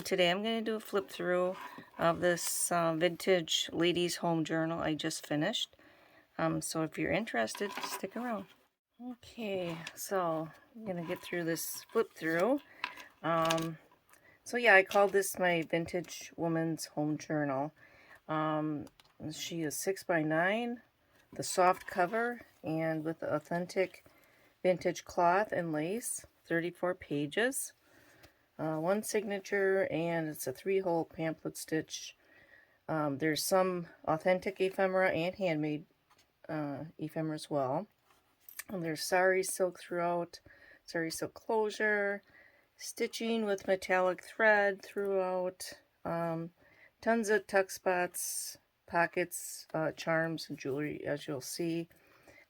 today I'm going to do a flip through of this vintage ladies home journal I just finished. So if you're interested, stick around. Okay, so I'm going to get through this flip through. So yeah, I called this my vintage woman's home journal. She is 6x9, the soft cover, and with the authentic vintage cloth and lace, 34 pages. One signature, and it's a 3-hole pamphlet stitch. There's some authentic ephemera and handmade ephemera as well. And there's sari silk throughout, sari silk closure, stitching with metallic thread throughout, tons of tuck spots, pockets, charms, and jewelry, as you'll see.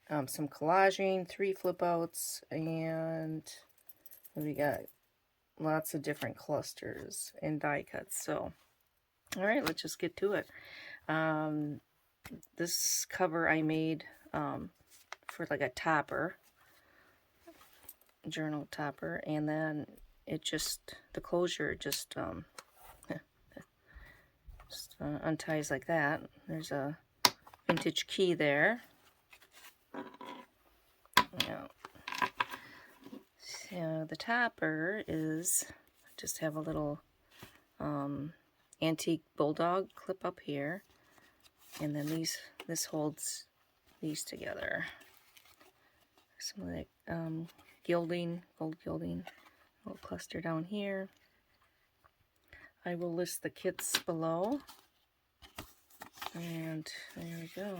Some collaging, 3 flip outs, and we got lots of different clusters and die cuts. So, all right, let's just get to it. This cover I made for like a topper, journal topper, and then it just, the closure just unties like that. There's a vintage key there. Yeah. So the topper is, just have a little antique bulldog clip up here, and then this holds these together. Some of the gilding, gold gilding, a little cluster down here. I will list the kits below, and there we go.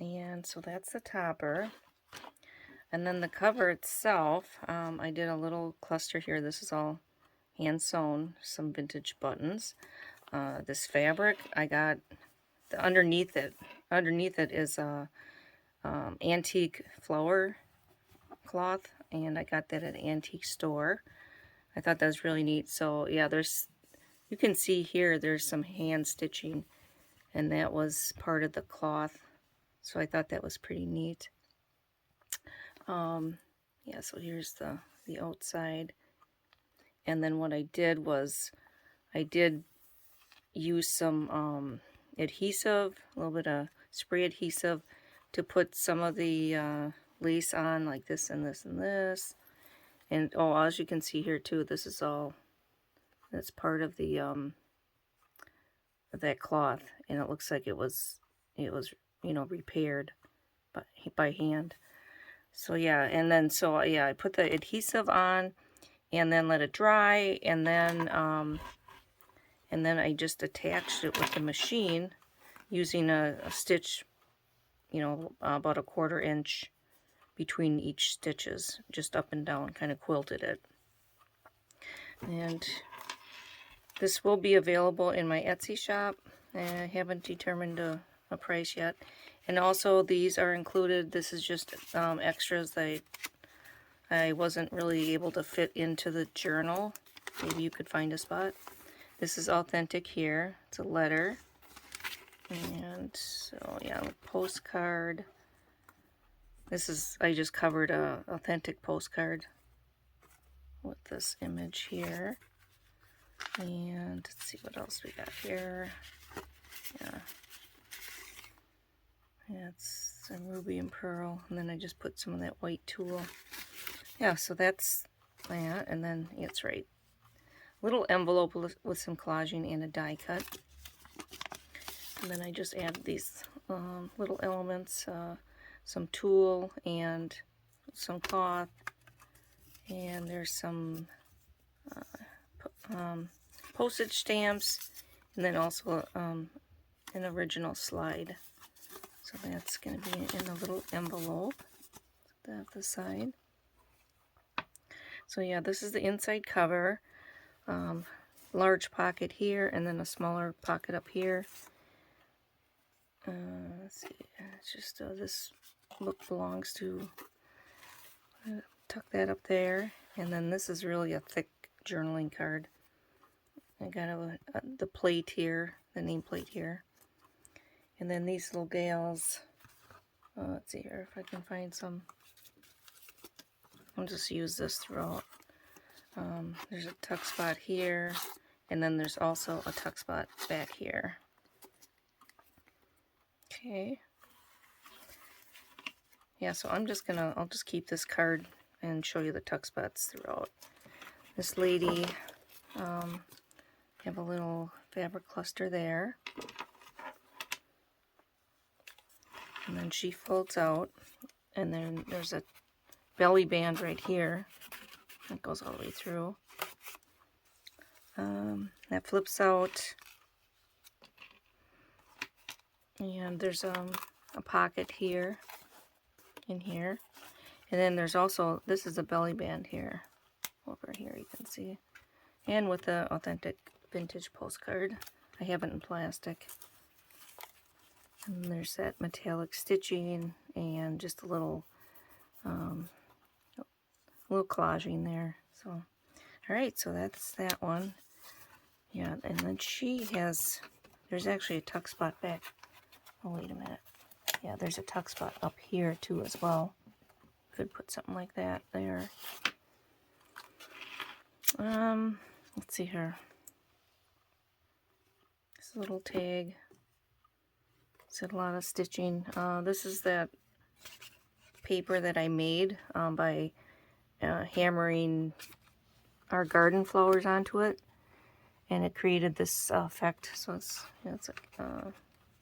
And so that's the topper. And then the cover itself, I did a little cluster here. This is all hand sewn, some vintage buttons. This fabric, I got underneath it is a antique flower cloth, and I got that at an antique store. I thought that was really neat. So yeah, you can see here there's some hand stitching, and that was part of the cloth. So I thought that was pretty neat. Yeah, so here's the outside. And then what I did was I did use some adhesive, a little bit of spray adhesive, to put some of the lace on, like this and this and this. And oh, as you can see here too, this is all, that's part of the of that cloth, and it looks like it was you know, repaired by hand. So yeah, and then so yeah, I put the adhesive on and then let it dry, and then I just attached it with the machine using a stitch, you know, about a 1/4 inch between each stitches, just up and down, kind of quilted it. And this will be available in my Etsy shop. I haven't determined a price yet. And also these are included. This is just extras that I wasn't really able to fit into the journal. Maybe you could find a spot. This is authentic here. It's a letter. And so yeah, a postcard. This is, I just covered a authentic postcard with this image here. And let's see what else we got here. Yeah. Yeah, it's some ruby and pearl, and then I just put some of that white tulle. Yeah, so that's that, and then it's right. Little envelope with some collaging and a die cut. And then I just added these little elements, some tulle and some cloth, and there's some postage stamps, and then also an original slide. So that's going to be in a little envelope. Put that aside. So yeah, this is the inside cover. Large pocket here, and then a smaller pocket up here. Let's see. It's just this book belongs to. Tuck that up there, and then this is really a thick journaling card. I got the plate here, the nameplate here. And then these little gals, let's see here if I can find some. I'll just use this throughout. There's a tuck spot here, and then there's also a tuck spot back here. Okay. Yeah, so I'll just keep this card and show you the tuck spots throughout. This lady, have a little fabric cluster there. And then she folds out, and then there's a belly band right here that goes all the way through. That flips out, and there's a pocket here, in here, and then there's also, this is a belly band here, over here you can see, and with the authentic vintage postcard. I have it in plastic. And there's that metallic stitching and just a little collaging there. So, all right, so that's that one. Yeah, and then she has, there's actually a tuck spot back. Oh, wait a minute. Yeah, there's a tuck spot up here too as well. Could put something like that there. Let's see here. This little tag. It's a lot of stitching. This is that paper that I made by hammering our garden flowers onto it, and it created this effect. So it's, you know, it's a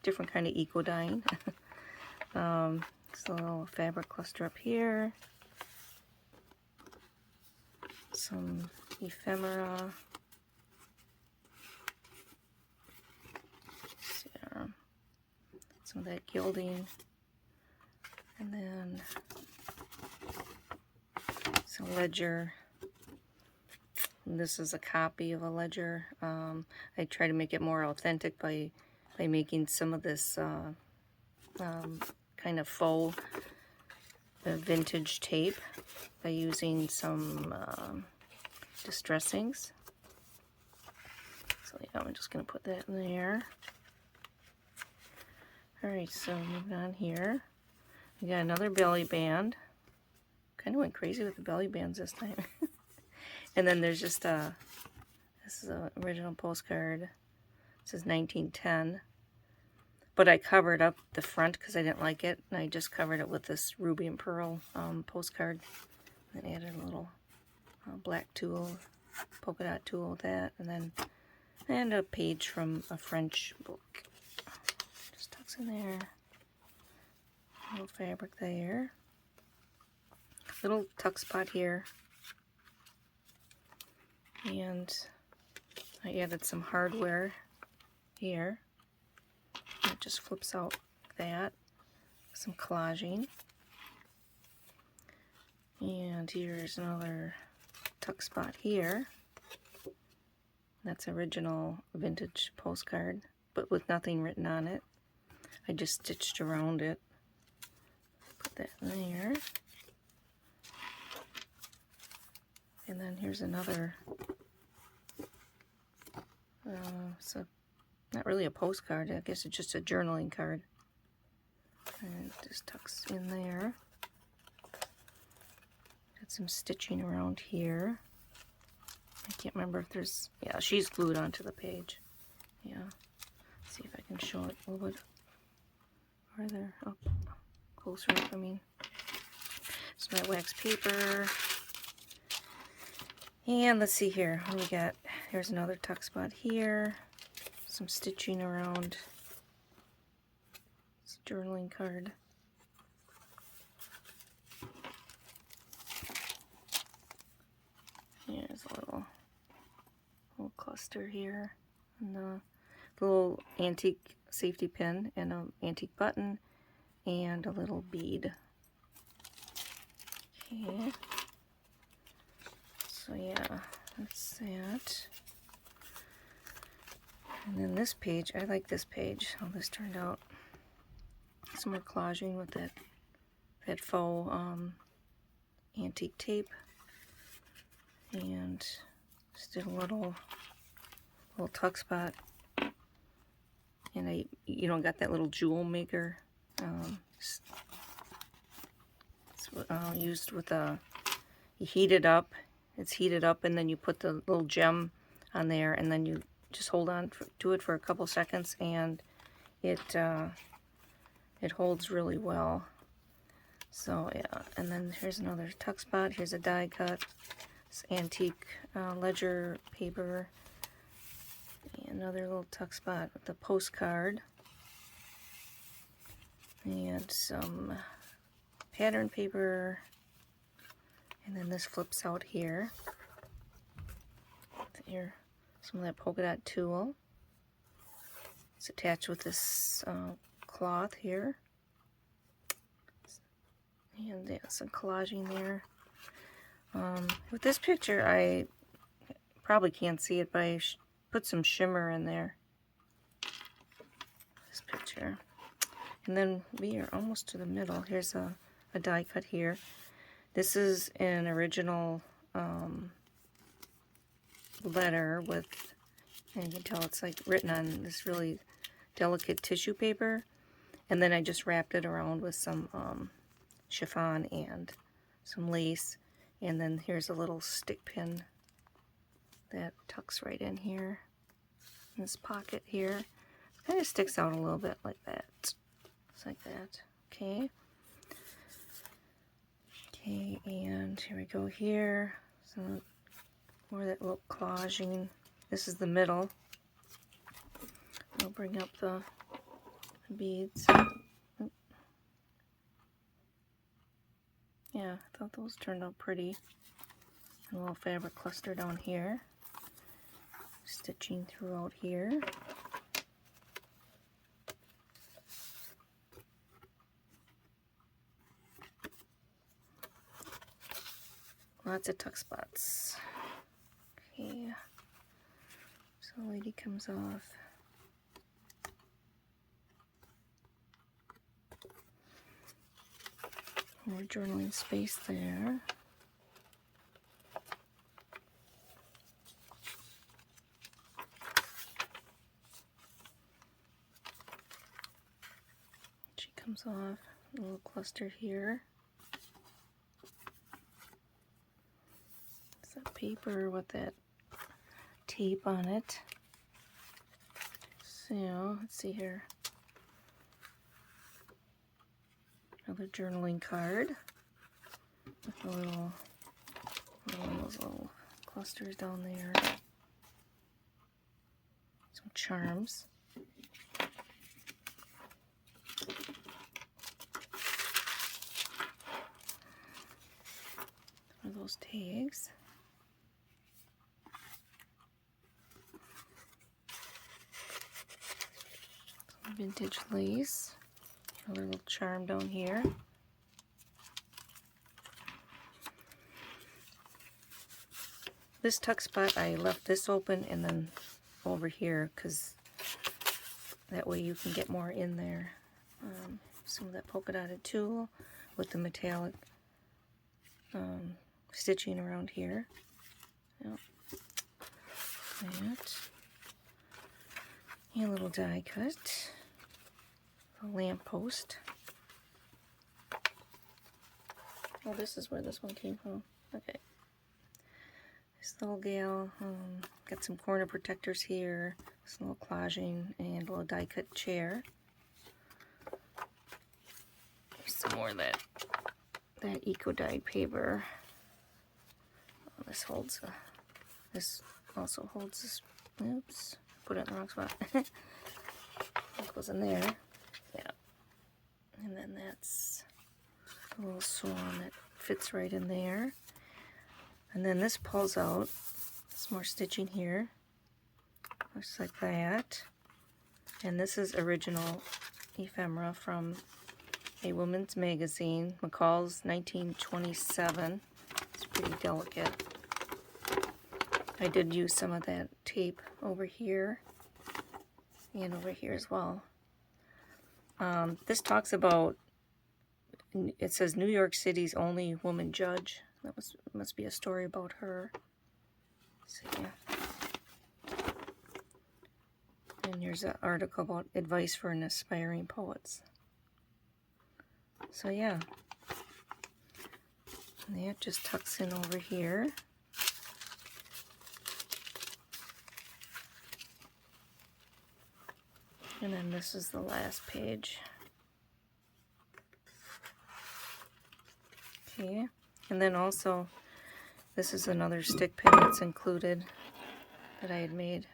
different kind of eco dyeing. It's a little fabric cluster up here. Some ephemera. Some of that gilding, and then some ledger. And this is a copy of a ledger. I try to make it more authentic by making some of this kind of faux vintage tape by using some distressings. So yeah, I'm just going to put that in there. Alright, so moving on here. We got another belly band. Kind of went crazy with the belly bands this time. And then there's just this is an original postcard. It says 1910. But I covered up the front because I didn't like it. And I just covered it with this Ruby and Pearl postcard. And added a little black tulle, polka dot tulle with that. And a page from a French book. Tucks in there, a little fabric there, little tuck spot here, and I added some hardware here. It just flips out like that, some collaging, and here's another tuck spot here. That's original vintage postcard, but with nothing written on it. I just stitched around it. Put that in there. And then here's another, so not really a postcard, I guess it's just a journaling card. And it just tucks in there. Got some stitching around here. I can't remember if there's, yeah, she's glued onto the page. Yeah. Let's see if I can show it a little bit farther up, closer up, I mean. It's my wax paper. And let's see here, what do we got? Here's another tuck spot here. Some stitching around. It's a journaling card. Here's a little cluster here. And the little antique safety pin and an antique button and a little bead. Okay. So yeah, that's that. And then this page, I like this page, how this turned out. Some more collaging with that faux antique tape. And just did a little tuck spot. And you don't got that little jewel maker It's used with a, you heat it up, it's heated up, and then you put the little gem on there, and then you just hold on to it for a couple seconds, and it holds really well. So yeah, and then here's another tuck spot. Here's a die cut. It's antique ledger paper. Another little tuck spot with a postcard. And some pattern paper. And then this flips out here. Here, some of that polka dot tulle. It's attached with this cloth here. And yeah, some collaging there. With this picture, I probably can't see it, but I put some shimmer in there. This picture. And then we are almost to the middle. Here's a die cut here. This is an original letter with, and you can tell it's like written on this really delicate tissue paper. And then I just wrapped it around with some chiffon and some lace, and then here's a little stick pin that tucks right in here in this pocket here. It kind of sticks out a little bit like that. Just like that. Okay, and here we go here. So more of that little collaging. This is the middle. I'll bring up the beads. Yeah, I thought those turned out pretty. A little fabric cluster down here. Stitching throughout here. Lots of tuck spots. Okay. So the lady comes off. More journaling space there. She comes off, a little cluster here. It's that paper with that tape on it. So, let's see here. Another journaling card with a little, one of those little clusters down there. Some charms. One of those tags. Some vintage lace. Another little charm down here. This tuck spot, I left this open and then over here because that way you can get more in there. Some of that polka dotted tulle with the metallic stitching around here. Yep. That. And a little die cut. A lamp post. Oh, this is where this one came from. Okay. This little gal got some corner protectors here, some little collaging, and a little die cut chair. There's some more of that eco dyed paper. Oh, this holds this also holds this. Oops, put it in the wrong spot. It goes in there. Yeah, and then that's a little swan that fits right in there. And then this pulls out. Some more stitching here. Looks like that. And this is original ephemera from a woman's magazine, McCall's 1927. It's pretty delicate. I did use some of that tape over here and over here as well. This talks about, it says New York City's only woman judge. That must be a story about her. So yeah. And here's an article about advice for an aspiring poets. So yeah. And that just tucks in over here. And then this is the last page. Okay, and then also this is another stick pin that's included that I had made.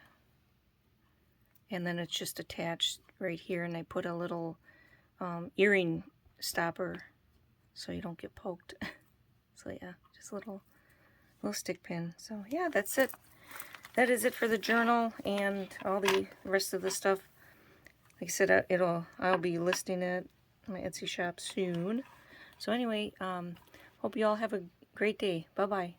And then it's just attached right here, and I put a little earring stopper so you don't get poked. So yeah, just a little stick pin. So yeah, that's it. That is it for the journal and all the rest of the stuff. Like I said, I'll be listing it on my Etsy shop soon. So anyway, hope you all have a great day. Bye-bye.